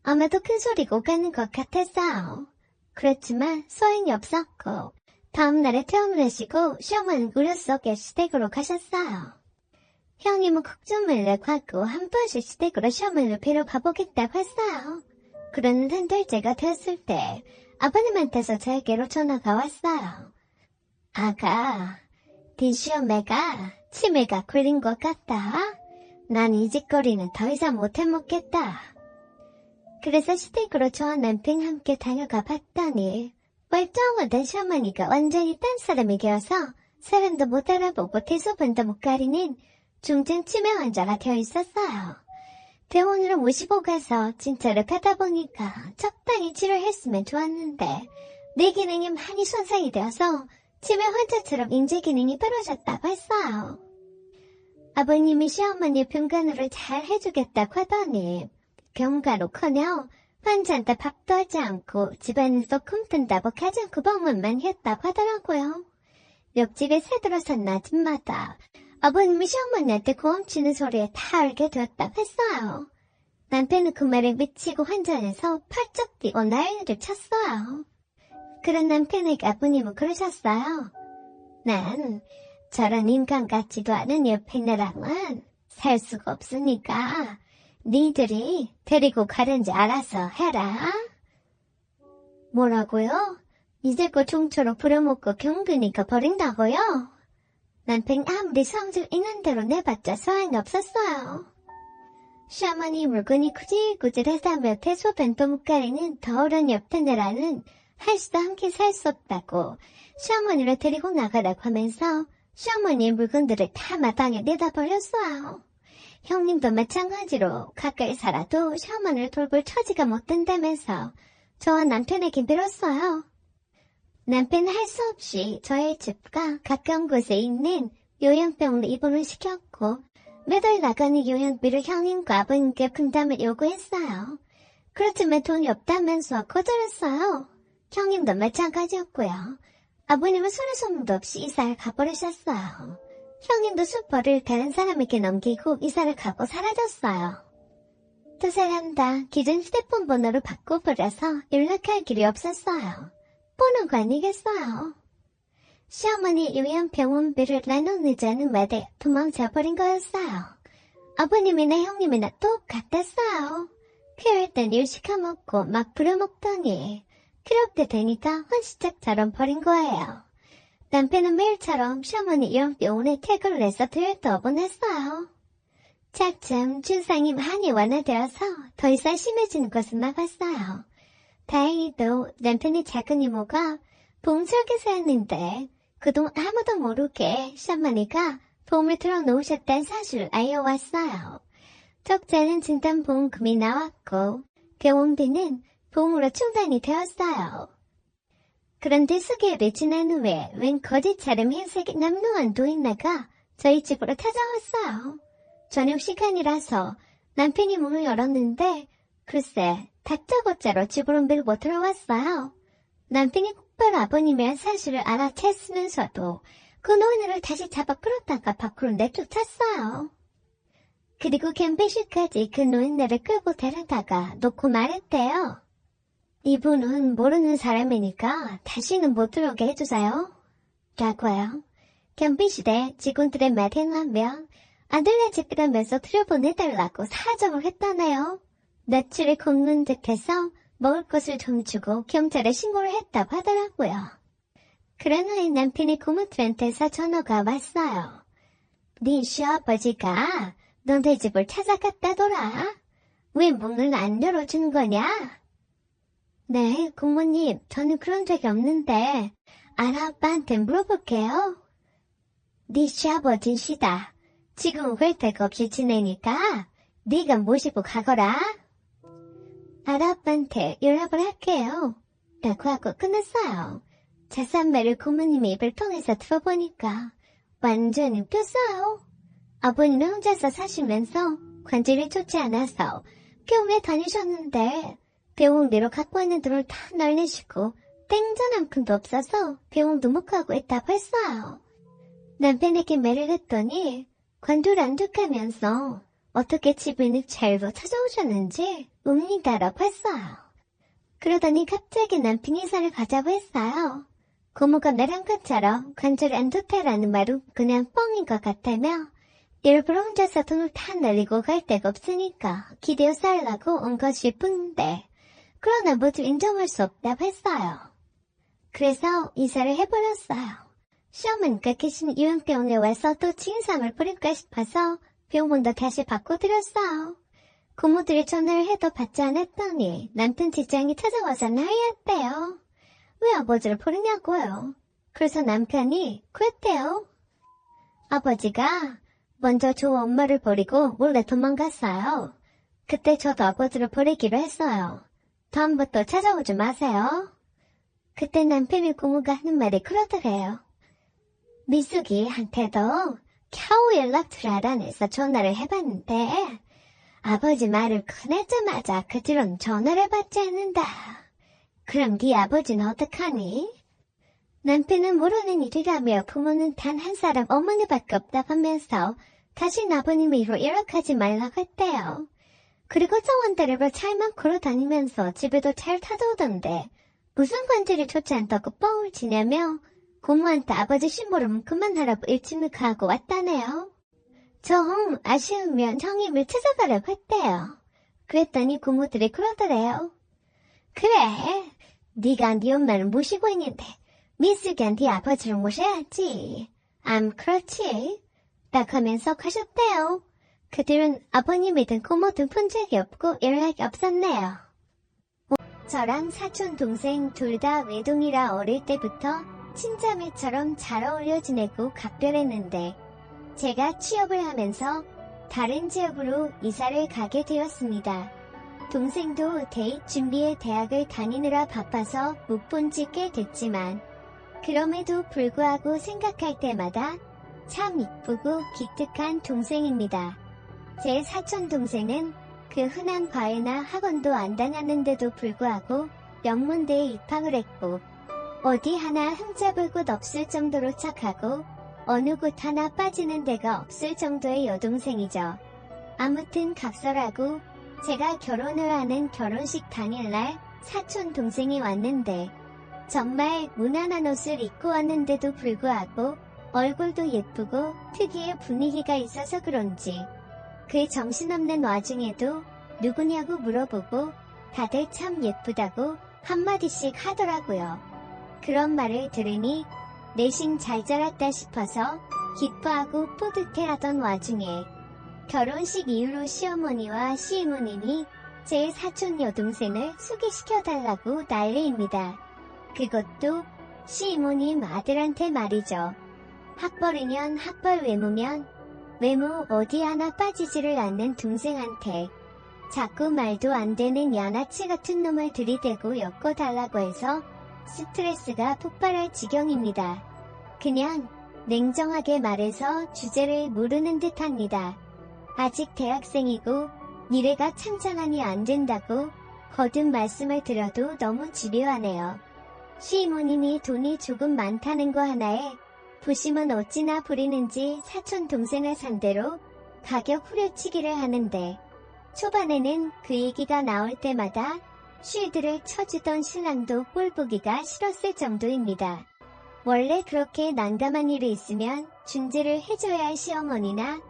아마도 큰 소리가 오가는 것 같았어요. 그렇지만 소용이 없었고 다음날에 퇴원을 하시고 시어머니는 우려 속에 시댁으로 가셨어요. 형님은 걱정을 내고 하고 한 번씩 시댁으로 시어머니를 뵈러 가보겠다고 했어요. 그러는 한 달째가 됐을 때 아버님한테서 저에게로 전화가 왔어요. 아가, 네 시어매가 치매가 걸린 것 같다. 난 이 짓거리는 더 이상 못 해먹겠다. 그래서 시댁으로 저와 남편 함께 다녀가 봤더니 멀쩡하던 시어머니가 완전히 딴 사람이 되어서 사람도 못 알아보고 대소변도 못 가리는 중증 치매 환자가 되어 있었어요. 병원으로 모시고 가서 진찰을 하다 보니까 적당히 치료했으면 좋았는데 뇌 기능이 많이 손상이 되어서 치매 환자처럼 인지 기능이 떨어졌다고 했어요. 아버님이 시어머니 병간호를 잘 해주겠다고 하더니 병가로커녕 환자한테 밥도 하지 않고 집안에서 굶든다고 가장 구박만 했다고 하더라고요. 옆집에 새들어선 아줌마다 아버님이 시어머니한테 고함치는 소리에 다 알게 되었다고 했어요. 남편은 그 말에 미치고 환장해서 팔쩍 뛰고 난리를 쳤어요. 그런 남편에게 아버님은 그러셨어요. 난 저런 인간 같지도 않은 옆에 나랑은 살 수가 없으니까 니들이 데리고 가는지 알아서 해라. 뭐라고요? 이제껏 종처럼 부려먹고 경그니까 버린다고요? 남편이 아무리 성질 있는 대로 내봤자 소용이 없었어요. 시어머니 물건이 구질구질하다며 대소변도 못 가리는 더러운 옆태네라는 할수도 함께 살 수 없다고 시어머니를 데리고 나가라고 하면서 시어머니의 물건들을 다 마당에 내다 버렸어요. 형님도 마찬가지로 가까이 살아도 시어머니를 돌볼 처지가 못 된다면서 저와 남편에게 빌었어요. 남편은 할 수 없이 저희 집과 가까운 곳에 있는 요양병원에 입원을 시켰고 매달 나가는 요양비를 형님과 아버님께 분담을 요구했어요. 그렇지만 돈이 없다면서 거절했어요. 형님도 마찬가지였고요. 아버님은 소리소문도 없이 이사를 가버리셨어요. 형님도 슈퍼를 다른 사람에게 넘기고 이사를 가고 사라졌어요. 두 사람 다 기존 휴대폰 번호를 바꿔버려서 연락할 길이 없었어요. 보는 거 아니겠어요. 시어머니 요양병원비를 나눠내자는 말에 도망쳐버린 거였어요. 아버님이나 형님이나 똑같았어요. 필요할 땐 일 시켜먹고 막 부려먹더니 필요없대 되니까 헌시짝처럼 버린 거예요. 남편은 매일처럼 시어머니 요양병원에 퇴근을 해서 토요일도 오곤했어요. 차츰 증상이 많이 완화되어서 더 이상 심해지는 것을 막았어요. 다행히도 남편의 작은 이모가 봉설계사였는데 그동안 아무도 모르게 시어머니가 보험을 틀어놓으셨다는 사실을 알려왔어요. 적자는 진단보험금이 나왔고 병원비는 보험으로 충당이 되었어요. 그런데 수개월이 지난 후에 웬 거짓처럼 흰색의 남루한 노인네가 저희 집으로 찾아왔어요. 저녁 시간이라서 남편이 문을 열었는데 글쎄 다짜고짜로 집으로 밀고 들어왔어요. 남편이 곧바로 아버님이란 사실을 알아챘으면서도 그 노인을 다시 잡아 끌었다가 밖으로 내쫓았어요. 그리고 캠핑실까지 그 노인네를 끌고 데려다가 놓고 말했대요. 이분은 모르는 사람이니까 다시는 못 들어오게 해주세요. 라고요. 경비실에 직원들의 말에 의하면 아들네 집이라면서 들여보내달라고 사정을 했다네요. 낯줄을 굽는 듯해서 먹을 것을 좀 주고 경찰에 신고를 했다고 하더라고요. 그런 후에 남편이 고모들한테서 전화가 왔어요. 네 시아버지가 너네 집을 찾아갔다더라. 왜 문을 안 열어주는 거냐? 네, 고모님, 저는 그런 적이 없는데 아빠한테 물어볼게요. 네 시아버지시다. 지금 올 데가 없이 지내니까 네가 모시고 가거라. 아빠한테 연락을 할게요. 라고 하고 끊었어요. 자산매를 고모님의 입을 통해서 들어보니까 완전 웃겼어요. 아버님은 혼자서 사시면서 관절이 좋지 않아서 병원에 다니셨는데 병원비로 갖고 있는 돈을 다 날리시고 땡전 한 푼도 없어서 병원도 못 가고 있다고 했어요. 남편에게 매를 했더니 관두를 안 득하면서 어떻게 집을 늑찰로 찾아오셨는지 웁니다라고 했어요. 그러더니 갑자기 남편이 이사를 가자고 했어요. 고모가 나랑 것처럼 관절이 안 좋다라는 말은 그냥 뻥인 것 같다며 일부러 혼자서 돈을 다 날리고 갈 데가 없으니까 기대어 살라고 온 것일 뿐인데 그러나 모두 인정할 수 없다고 했어요. 그래서 이사를 해버렸어요. 시어머니가 계신 요양병원에 와서 또 치인상을 부릴까 싶어서 병원도 다시 바꿔드렸어요. 고모들이 전화를 해도 받지 않았더니 남편 직장이 찾아와서 난리였대요. 왜 아버지를 버리냐고요. 그래서 남편이 그랬대요. 아버지가 먼저 저 엄마를 버리고 몰래 도망갔어요. 그때 저도 아버지를 버리기로 했어요. 다음부터 찾아오지 마세요. 그때 남편이 고모가 하는 말이 그러더래요. 미숙이한테도 겨우 연락처를 알아내서 전화를 해봤는데 아버지 말을 꺼내자마자 그 뒤로는 전화를 받지 않는다. 그럼 네 아버지는 어떡하니? 남편은 모르는 일이라며 부모는 단 한 사람 어머니밖에 없다고 하면서 다시 아버님의 일로 연락하지 말라고 했대요. 그리고 정원대로 차만 걸어다니면서 집에도 잘 타져오던데 무슨 관절이 좋지 않다고 뻥을 치냐며 고모한테 아버지 신부름 그만하라고 일침을 하고 왔다네요. 좀 아쉬우면 형님을 찾아가라고 했대요. 그랬더니 고모들이 그러더래요. 그래, 네가 네 엄마를 모시고 있는데 미숙이한 네 아버지를 모셔야지. 그렇지. 딱 하면서 가셨대요. 그 뒤로는 아버님이든 고모든 본 적이 없고 연락이 없었네요. 저랑 사촌 동생 둘 다 외동이라 어릴 때부터 친자매처럼 잘 어울려 지내고 각별했는데 제가 취업을 하면서 다른 지역으로 이사를 가게 되었습니다. 동생도 대입 준비에 대학을 다니느라 바빠서 못 본 지 꽤 됐지만 그럼에도 불구하고 생각할 때마다 참 이쁘고 기특한 동생입니다. 제 사촌 동생은 그 흔한 과외나 학원도 안 다녔는데도 불구하고 명문대에 입학을 했고 어디 하나 흠잡을 곳 없을 정도로 착하고 어느 곳 하나 빠지는 데가 없을 정도의 여동생이죠. 아무튼 각설하고 제가 결혼을 하는 결혼식 당일날 사촌 동생이 왔는데 정말 무난한 옷을 입고 왔는데도 불구하고 얼굴도 예쁘고 특유의 분위기가 있어서 그런지 그 정신없는 와중에도 누구냐고 물어보고 다들 참 예쁘다고 한마디씩 하더라고요. 그런 말을 들으니 내심 잘 자랐다 싶어서 기뻐하고 뿌듯해하던 와중에 결혼식 이후로 시어머니와 시이모님이 제 사촌 여동생을 소개시켜달라고 난리입니다. 그것도 시이모님 아들한테 말이죠. 학벌이면 학벌 외모면 외모 어디 하나 빠지지를 않는 동생한테 자꾸 말도 안 되는 양아치 같은 놈을 들이대고 엮어달라고 해서 스트레스가 폭발할 지경입니다. 그냥 냉정하게 말해서 주제를 모르는 듯합니다. 아직 대학생이고 미래가 창창하니 안 된다고 거듭 말씀을 드려도 너무 집요하네요. 시이모님이 돈이 조금 많다는 거 하나에 부심은 어찌나 부리는지 사촌 동생을 상대로 가격 후려치기를 하는데 초반에는 그 얘기가 나올 때마다 쉴드를 쳐주던 신랑도 꼴보기가 싫었을 정도입니다. 원래 그렇게 난감한 일이 있으면 중재를 해줘야 할 시어머니나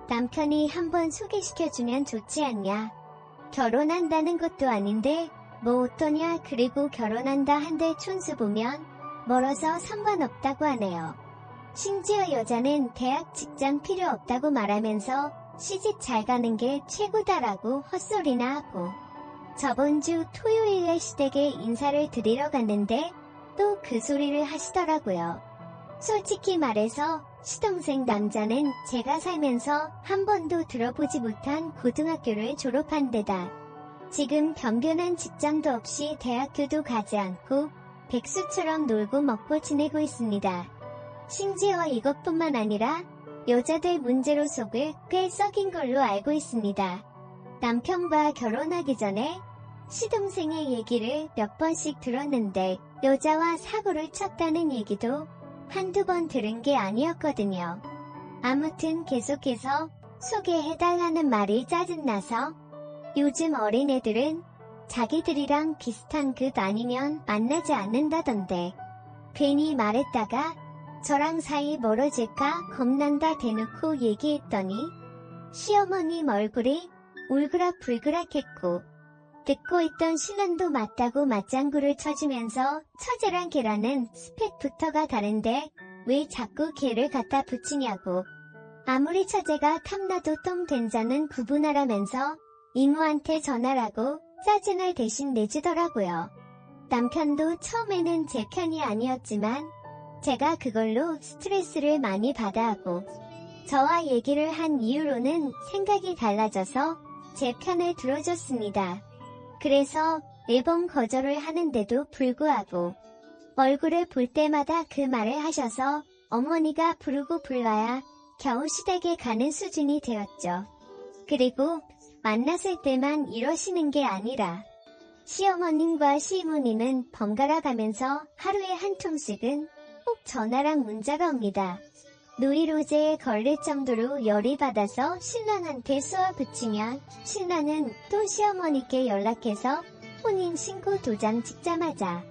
남편이 한번 소개시켜주면 좋지 않냐. 결혼한다는 것도 아닌데 뭐 어떠냐. 그리고 결혼한다 한들 촌수 보면 멀어서 상관없다고 하네요. 심지어 여자는 대학 직장 필요 없다고 말하면서 시집 잘 가는 게 최고다라고 헛소리나 하고, 저번 주 토요일에 시댁에 인사를 드리러 갔는데 또 그 소리를 하시더라고요. 솔직히 말해서 시동생 남자는 제가 살면서 한 번도 들어보지 못한 고등학교를 졸업한 데다 지금 변변한 직장도 없이 대학교도 가지 않고 백수처럼 놀고 먹고 지내고 있습니다. 심지어 이것뿐만 아니라 여자들 문제로 속을 꽤 썩인 걸로 알고 있습니다. 남편과 결혼하기 전에 시동생의 얘기를 몇 번씩 들었는데 여자와 사고를 쳤다는 얘기도 한두 번 들은 게 아니었거든요. 아무튼 계속해서 소개해달라는 말이 짜증나서 요즘 어린애들은 자기들이랑 비슷한 급 아니면 만나지 않는다던데 괜히 말했다가 저랑 사이 멀어질까 겁난다 대놓고 얘기했더니 시어머님 얼굴이 울그락불그락했고 듣고 있던 신랑도 맞다고 맞장구를 쳐주면서 처제랑 걔라는 스펙부터가 다른데 왜 자꾸 걔를 갖다 붙이냐고. 아무리 처제가 탐나도 똥 된자는 구분하라면서 이모한테 전화라고 짜증을 대신 내주더라고요. 남편도 처음에는 제 편이 아니었지만 제가 그걸로 스트레스를 많이 받아하고 저와 얘기를 한 이후로는 생각이 달라져서 제 편을 들어줬습니다. 그래서 매번 거절을 하는데도 불구하고 얼굴을 볼 때마다 그 말을 하셔서 어머니가 부르고 불러야 겨우 시댁에 가는 수준이 되었죠. 그리고 만났을 때만 이러시는 게 아니라 시어머님과 시이모님은 번갈아 가면서 하루에 한 통씩은 꼭 전화랑 문자가 옵니다. 노이로제에 걸릴 정도로 열이 받아서 신랑한테 쏘아붙이면 신랑은 또 시어머니께 연락해서 혼인신고 도장 찍자마자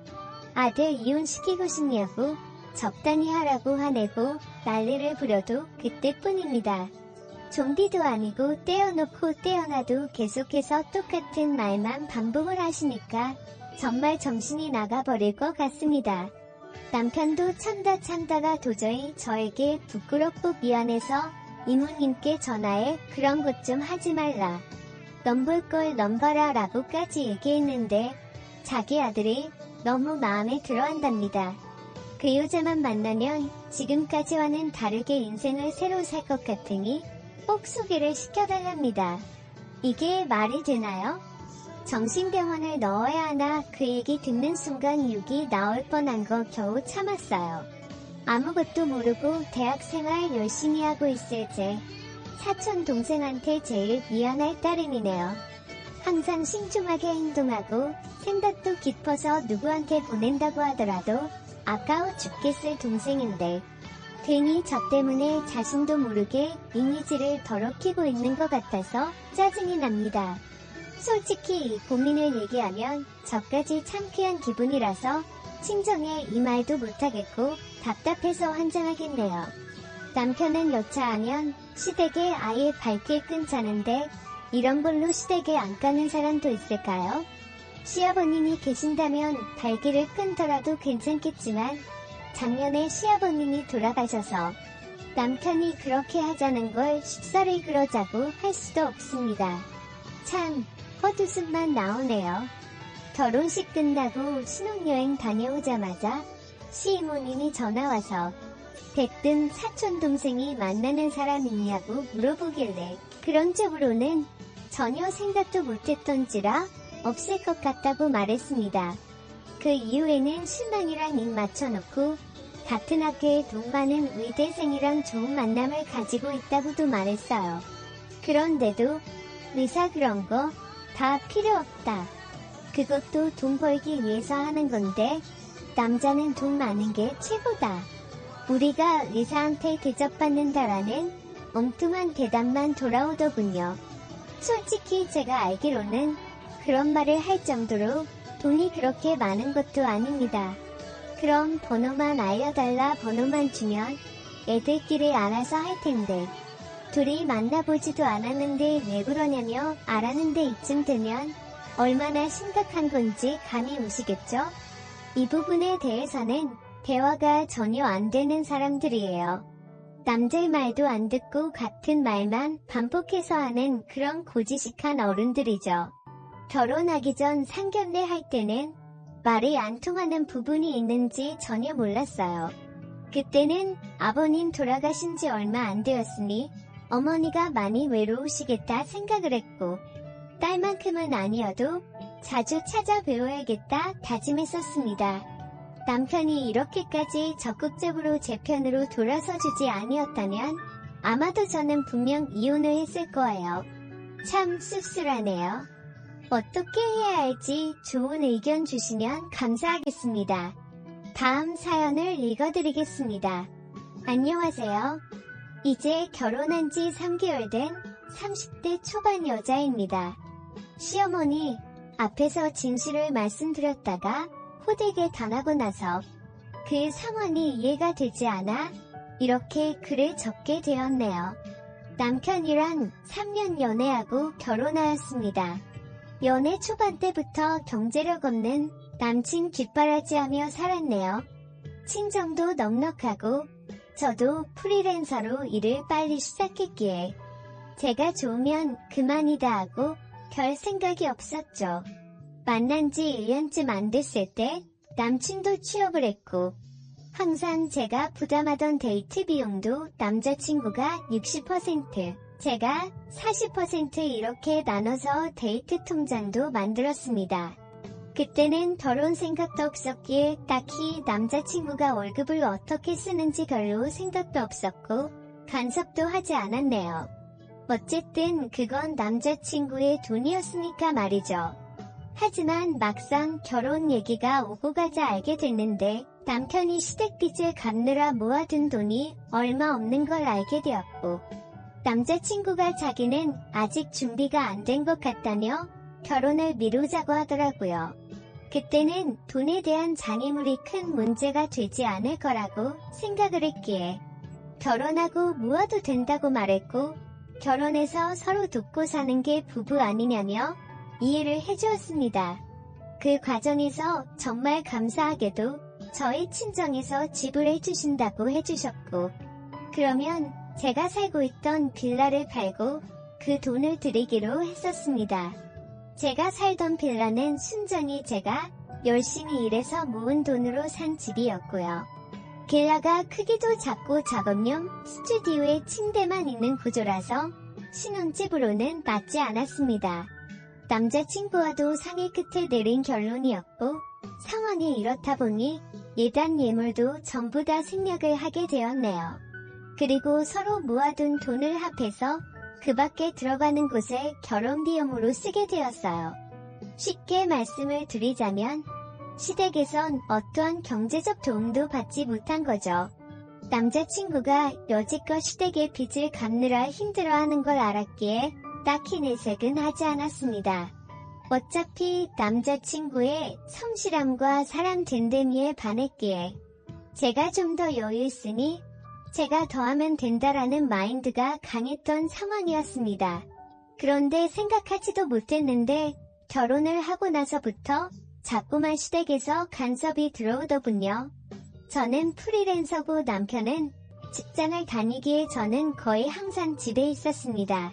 아들 이혼시키고 싶냐고 적당히 하라고 화내고 난리를 부려도 그때뿐입니다. 좀비도 아니고 떼어놓고 떼어놔도 계속해서 똑같은 말만 반복을 하시니까 정말 정신이 나가버릴 것 같습니다. 남편도 참다가 도저히 저에게 부끄럽고 미안해서 이모님께 전화해 그런 것 좀 하지 말라. 넘볼 걸 넘봐라 라고까지 얘기했는데 자기 아들이 너무 마음에 들어한답니다. 그 여자만 만나면 지금까지와는 다르게 인생을 새로 살 것 같으니 꼭 소개를 시켜달랍니다. 이게 말이 되나요? 정신병원을 넣어야 하나 그 얘기 듣는 순간 욕이 나올 뻔한 거 겨우 참았어요. 아무것도 모르고 대학생활 열심히 하고 있을 제 사촌 동생한테 제일 미안할 따름이네요. 항상 신중하게 행동하고 생각도 깊어서 누구한테 보낸다고 하더라도 아까워 죽겠을 동생인데 괜히 저 때문에 자신도 모르게 이미지를 더럽히고 있는 것 같아서 짜증이 납니다. 솔직히 이 고민을 얘기하면 저까지 창피한 기분이라서 친정에 이 말도 못하겠고 답답해서 환장하겠네요. 남편은 여차하면 시댁에 아예 발길 끊자는데 이런 걸로 시댁에 안 가는 사람도 있을까요? 시아버님이 계신다면 발길을 끊더라도 괜찮겠지만 작년에 시아버님이 돌아가셔서 남편이 그렇게 하자는 걸 식사를 그러자고 할 수도 없습니다. 참 헛웃음만 나오네요. 결혼식 끝나고 신혼여행 다녀오자마자 시이모님이 전화와서 대뜸 사촌동생이 만나는 사람 있냐고 물어보길래 그런 쪽으로는 전혀 생각도 못했던지라 없을 것 같다고 말했습니다. 그 이후에는 신랑이랑 입 맞춰놓고 같은 학교에 동반은 의대생이랑 좋은 만남을 가지고 있다고도 말했어요. 그런데도 의사 그런 거 다 필요 없다. 그것도 돈 벌기 위해서 하는 건데 남자는 돈 많은 게 최고다. 우리가 의사한테 대접받는다라는 엉뚱한 대답만 돌아오더군요. 솔직히 제가 알기로는 그런 말을 할 정도로 돈이 그렇게 많은 것도 아닙니다. 그럼 번호만 알려달라 번호만 주면 애들끼리 알아서 할 텐데. 둘이 만나보지도 않았는데 왜 그러냐며 알았는데 이쯤 되면 얼마나 심각한 건지 감이 오시겠죠? 이 부분에 대해서는 대화가 전혀 안 되는 사람들이에요. 남들 말도 안 듣고 같은 말만 반복해서 하는 그런 고지식한 어른들이죠. 결혼하기 전 상견례 할 때는 말이 안 통하는 부분이 있는지 전혀 몰랐어요. 그때는 아버님 돌아가신 지 얼마 안 되었으니 어머니가 많이 외로우시겠다 생각을 했고 딸만큼은 아니어도 자주 찾아뵈어야겠다 다짐했었습니다. 남편이 이렇게까지 적극적으로 제 편으로 돌아서주지 아니었다면 아마도 저는 분명 이혼을 했을 거예요. 참 씁쓸하네요. 어떻게 해야 할지 좋은 의견 주시면 감사하겠습니다. 다음 사연을 읽어드리겠습니다. 안녕하세요. 이제 결혼한 지 3개월 된 30대 초반 여자입니다. 시어머니 앞에서 진실을 말씀드렸다가 호되게 당하고 나서 그 상황이 이해가 되지 않아 이렇게 글을 적게 되었네요. 남편이랑 3년 연애하고 결혼하였습니다. 연애 초반 때부터 경제력 없는 남친 뒷바라지하며 살았네요. 친정도 넉넉하고 저도 프리랜서로 일을 빨리 시작했기에 제가 좋으면 그만이다 하고 별 생각이 없었죠. 만난 지 1년쯤 안 됐을 때 남친도 취업을 했고 항상 제가 부담하던 데이트 비용도 남자친구가 60%, 제가 40% 이렇게 나눠서 데이트 통장도 만들었습니다. 그때는 결혼 생각도 없었기에 딱히 남자친구가 월급을 어떻게 쓰는지 별로 생각도 없었고 간섭도 하지 않았네요. 어쨌든 그건 남자친구의 돈이었으니까 말이죠. 하지만 막상 결혼 얘기가 오고 가자 알게 됐는데 남편이 시댁빚을 갚느라 모아둔 돈이 얼마 없는 걸 알게 되었고 남자친구가 자기는 아직 준비가 안 된 것 같다며 결혼을 미루자고 하더라고요. 그때는 돈에 대한 장애물이 큰 문제가 되지 않을 거라고 생각을 했기에 결혼하고 모아도 된다고 말했고 결혼해서 서로 돕고 사는 게 부부 아니냐며 이해를 해주었습니다. 그 과정에서 정말 감사하게도 저희 친정에서 지불해 주신다고 해주셨고 그러면 제가 살고 있던 빌라를 팔고 그 돈을 드리기로 했었습니다. 제가 살던 빌라는 순전히 제가 열심히 일해서 모은 돈으로 산 집이었고요. 빌라가 크기도 작고 작업용 스튜디오에 침대만 있는 구조라서 신혼집으로는 맞지 않았습니다. 남자친구와도 상의 끝에 내린 결론이었고 상황이 이렇다 보니 예단 예물도 전부 다 생략을 하게 되었네요. 그리고 서로 모아둔 돈을 합해서 그 밖에 들어가는 곳에 결혼 비용으로 쓰게 되었어요. 쉽게 말씀을 드리자면 시댁에선 어떠한 경제적 도움도 받지 못한 거죠. 남자친구가 여지껏 시댁의 빚을 갚느라 힘들어하는 걸 알았기에 딱히 내색은 하지 않았습니다. 어차피 남자친구의 성실함과 사람 됨됨이에 반했기에 제가 좀 더 여유 있으니 제가 더하면 된다라는 마인드가 강했던 상황이었습니다. 그런데 생각하지도 못했는데 결혼을 하고 나서부터 자꾸만 시댁에서 간섭이 들어오더군요. 저는 프리랜서고 남편은 직장을 다니기에 저는 거의 항상 집에 있었습니다.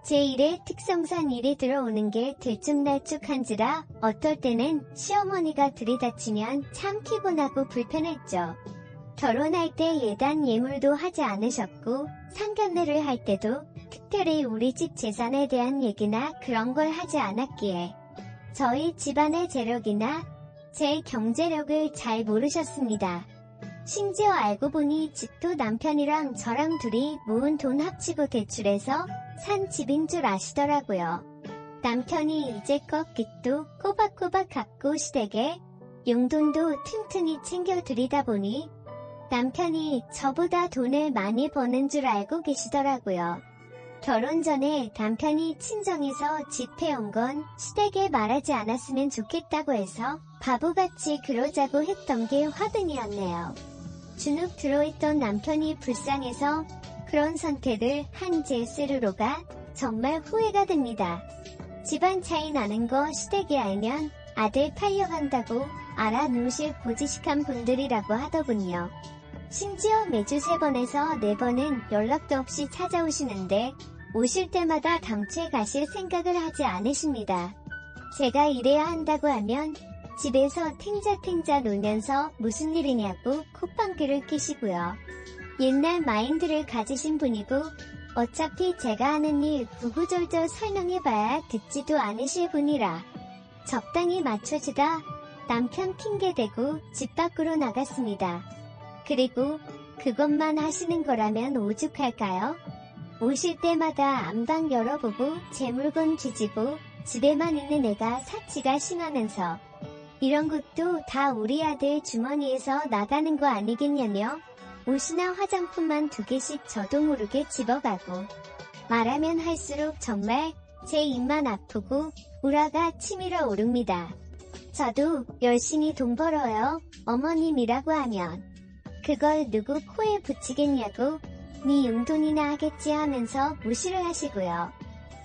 제 일에 특성상 일이 들어오는 게 들쭉날쭉한지라 어떨 때는 시어머니가 들이닥치면 참 피곤하고 불편했죠. 결혼할 때 예단 예물도 하지 않으셨고 상견례를 할 때도 특별히 우리 집 재산에 대한 얘기나 그런 걸 하지 않았기에 저희 집안의 재력이나 제 경제력을 잘 모르셨습니다. 심지어 알고 보니 집도 남편이랑 저랑 둘이 모은 돈 합치고 대출해서 산 집인 줄 아시더라고요. 남편이 이제껏 빚도 꼬박꼬박 갚고 시댁에 용돈도 튼튼히 챙겨드리다 보니 남편이 저보다 돈을 많이 버는 줄 알고 계시더라고요. 결혼 전에 남편이 친정에서 집해온 건 시댁에 말하지 않았으면 좋겠다고 해서 바보같이 그러자고 했던 게 화근이었네요. 주눅 들어있던 남편이 불쌍해서 그런 선택을 한 제 스스로가 정말 후회가 됩니다. 집안 차이 나는 거 시댁이 알면 아들 팔려간다고 알아놓으실 고지식한 분들이라고 하더군요. 심지어 매주 3번에서 4번은 연락도 없이 찾아오시는데 오실 때마다 당최 가실 생각을 하지 않으십니다. 제가 일해야 한다고 하면 집에서 탱자탱자 놀면서 무슨 일이냐고 콧방귀를 끼시고요. 옛날 마인드를 가지신 분이고 어차피 제가 하는 일 구구절절 설명해봐야 듣지도 않으실 분이라 적당히 맞춰주다 남편 핑계대고 집 밖으로 나갔습니다. 그리고 그것만 하시는 거라면 오죽할까요? 오실 때마다 안방 열어보고 제 물건 뒤지고 집에만 있는 애가 사치가 심하면서 이런 것도 다 우리 아들 주머니에서 나가는 거 아니겠냐며 옷이나 화장품만 2개씩 저도 모르게 집어가고 말하면 할수록 정말 제 입만 아프고 우라가 치밀어 오릅니다. 저도 열심히 돈 벌어요 어머님이라고 하면 그걸 누구 코에 붙이겠냐고 네 용돈이나 하겠지 하면서 무시를 하시고요.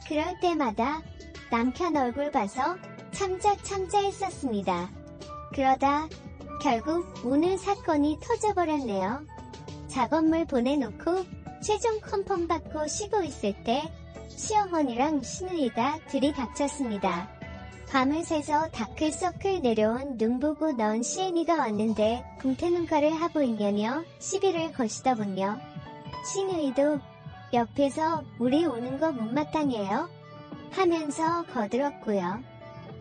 그럴 때마다 남편 얼굴 봐서 참자 했었습니다. 그러다 결국 오늘 사건이 터져버렸네요. 작업물 보내놓고 최종 컨펌 받고 쉬고 있을 때 시어머니랑 시누이가 들이닥쳤습니다. 밤을 새서 다크서클 내려온 눈 보고 넣은 시애미가 왔는데 궁태눈가를 하고 있냐며 시비를 거시더군요. 시누이도 옆에서 우리 오는 거 못마땅해요 하면서 거들었고요.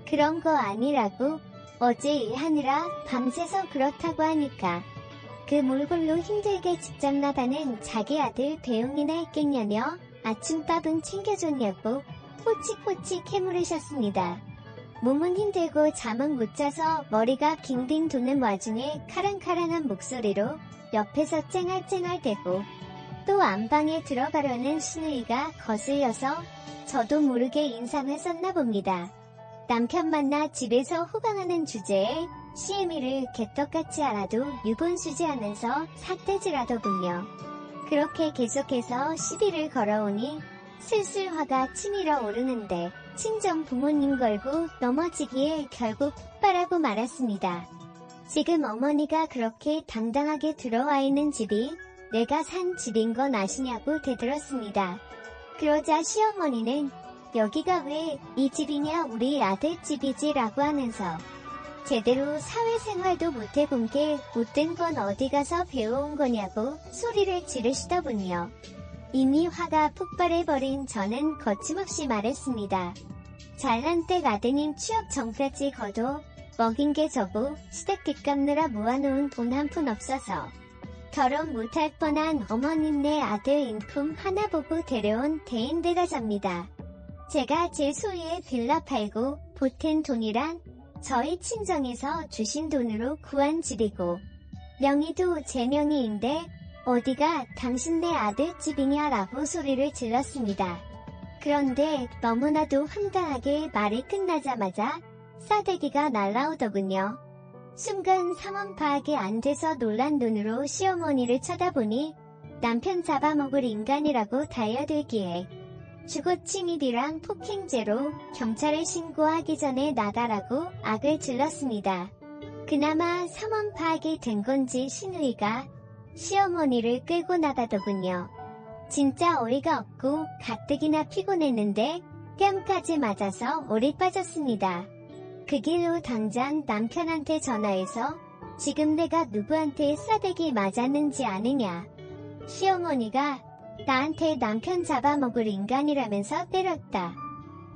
그런 거 아니라고 어제 일하느라 밤새서 그렇다고 하니까 그 몰골로 힘들게 직접 나가는 자기 아들 배웅이나 했겠냐며 아침밥은 챙겨줬냐고 꼬치꼬치 캐물으셨습니다. 몸은 힘들고 잠은 못 자서 머리가 빙빙 도는 와중에 카랑카랑한 목소리로 옆에서 쨍알쨍알대고 또 안방에 들어가려는 시누이가 거슬려서 저도 모르게 인상을 썼나 봅니다. 남편 만나 집에서 호강하는 주제에 시애미를 개떡같이 알아도 유분수지하면서 삿대질하더군요. 그렇게 계속해서 시비를 걸어오니 슬슬 화가 치밀어 오르는데 친정 부모님 걸고 넘어지기에 결국 폭발하고 말았습니다. 지금 어머니가 그렇게 당당하게 들어와 있는 집이 내가 산 집인 건 아시냐고 대들었습니다. 그러자 시어머니는 여기가 왜 이 집이냐 우리 아들 집이지 라고 하면서 제대로 사회생활도 못해본 게 못된 건 어디 가서 배워온 거냐고 소리를 지르시더군요. 이미 화가 폭발해버린 저는 거침없이 말했습니다. 잘난 때 아드님 취업 전까지 거둬 먹인 게 저고 시댁 빚 갚느라 모아놓은 돈 한 푼 없어서 결혼 못할 뻔한 어머님네 아들 인품 하나 보고 데려온 대인배가 접니다. 제가 제 소유의 빌라 팔고 보탠 돈이란 저희 친정에서 주신 돈으로 구한 집이고 명의도 제 명의인데 어디가 당신네 아들 집이냐라고 소리를 질렀습니다. 그런데 너무나도 황당하게 말이 끝나자마자 싸대기가 날라오더군요. 순간 상황 파악이 안 돼서 놀란 눈으로 시어머니를 쳐다보니 남편 잡아먹을 인간이라고 달려들기에 주거 침입이랑 폭행죄로 경찰에 신고하기 전에 나가라고 악을 질렀습니다. 그나마 상황 파악이 된 건지 시누이가 시어머니를 끌고 나가더군요. 진짜 어이가 없고 가뜩이나 피곤했는데 뺨까지 맞아서 오리 빠졌습니다. 그 길로 당장 남편한테 전화해서 지금 내가 누구한테 싸대기 맞았는지 아느냐. 시어머니가 나한테 남편 잡아먹을 인간이라면서 때렸다.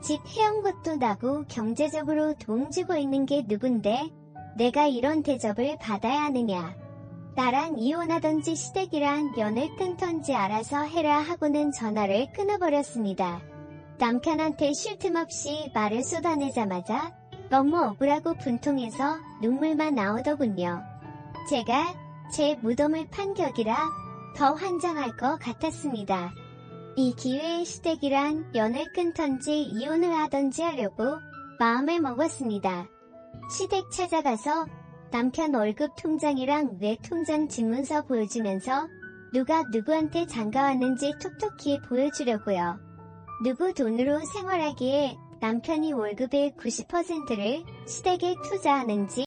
집 해온 것도 나고 경제적으로 돈 주고 있는 게 누군데 내가 이런 대접을 받아야 하느냐. 나랑 이혼하던지 시댁이랑 연을 끊던지 알아서 해라 하고는 전화를 끊어버렸습니다. 남편한테 쉴 틈 없이 말을 쏟아내자마자 너무 억울하고 분통해서 눈물만 나오더군요. 제가 제 무덤을 판 격이라 더 환장할 것 같았습니다. 이 기회에 시댁이랑 연을 끊던지 이혼을 하던지 하려고 마음을 먹었습니다. 시댁 찾아가서 남편 월급 통장이랑 내 통장 집문서 보여주면서 누가 누구한테 장가왔는지 톡톡히 보여주려고요. 누구 돈으로 생활하기에 남편이 월급의 90%를 시댁에 투자하는지